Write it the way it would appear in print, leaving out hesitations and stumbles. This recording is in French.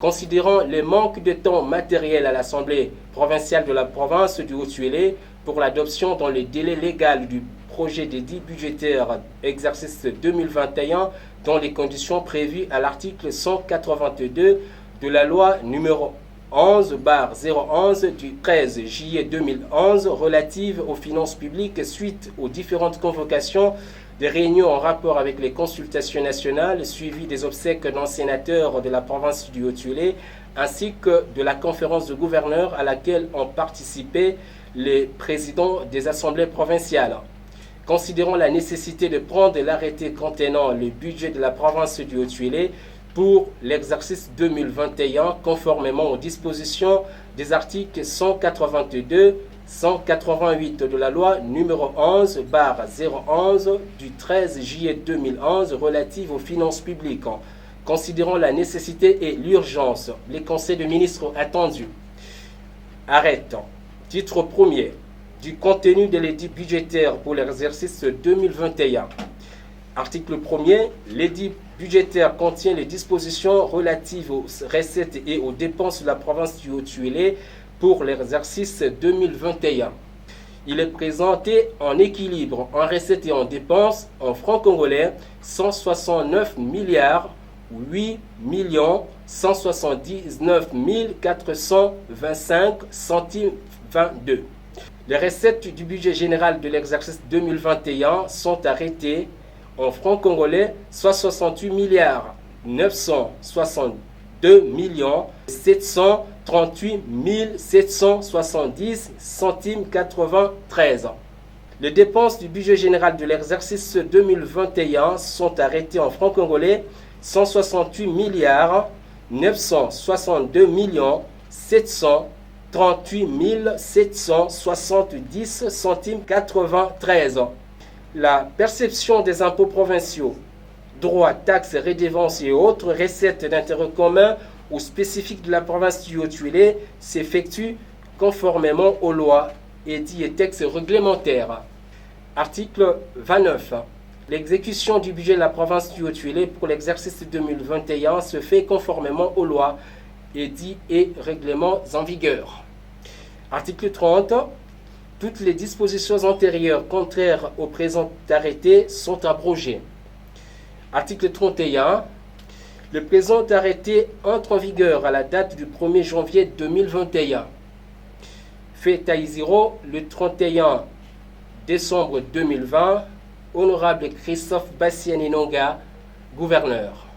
Considérant les manques de temps matériel à l'Assemblée provinciale de la province du Haut-Tuélé pour l'adoption dans le délai légal du projet d'édit budgétaire exercice 2021 dans les conditions prévues à l'article 182 de la loi numéro 11/011 du 13 juillet 2011 relative aux finances publiques suite aux différentes convocations des réunions en rapport avec les consultations nationales suivies des obsèques d'un sénateur de la province du Haut-Tuélé ainsi que de la conférence de gouverneurs à laquelle ont participé les présidents des assemblées provinciales. Considérant la nécessité de prendre l'arrêté contenant le budget de la province du Haut-Tuélé pour l'exercice 2021 conformément aux dispositions des articles 182 188 de la loi numéro 11/011 du 13 juillet 2011 relative aux finances publiques. Considérant la nécessité et l'urgence, les conseils de ministres attendus. Arrête. Titre 1er du contenu de l'édit budgétaire pour l'exercice 2021. Article 1er. L'édit budgétaire contient les dispositions relatives aux recettes et aux dépenses de la province du Haut-Tuélé pour l'exercice 2021. Il est présenté en équilibre en recettes et en dépenses en francs congolais 169 milliards 8 179 425 centimes 22. Les recettes du budget général de l'exercice 2021 sont arrêtées en francs congolais 168 milliards 962 738 770 centimes 93. Les dépenses du budget général de l'exercice 2021 sont arrêtées en francs congolais 168 milliards 962 738 770 centimes 93. La perception des impôts provinciaux, droits, taxes, redevances et autres recettes d'intérêt commun ou spécifiques de la province du Haut-Tuélé s'effectue conformément aux lois, édits et textes réglementaires. Article 29. L'exécution du budget de la province du Haut-Tuélé pour l'exercice 2021 se fait conformément aux lois, édits et règlements en vigueur. Article 30. Toutes les dispositions antérieures contraires au présent arrêté sont abrogées. Article 31. Le présent arrêté entre en vigueur à la date du 1er janvier 2021. Fait à Isiro le 31 décembre 2020. Honorable Christophe Bassiani Nonga, gouverneur.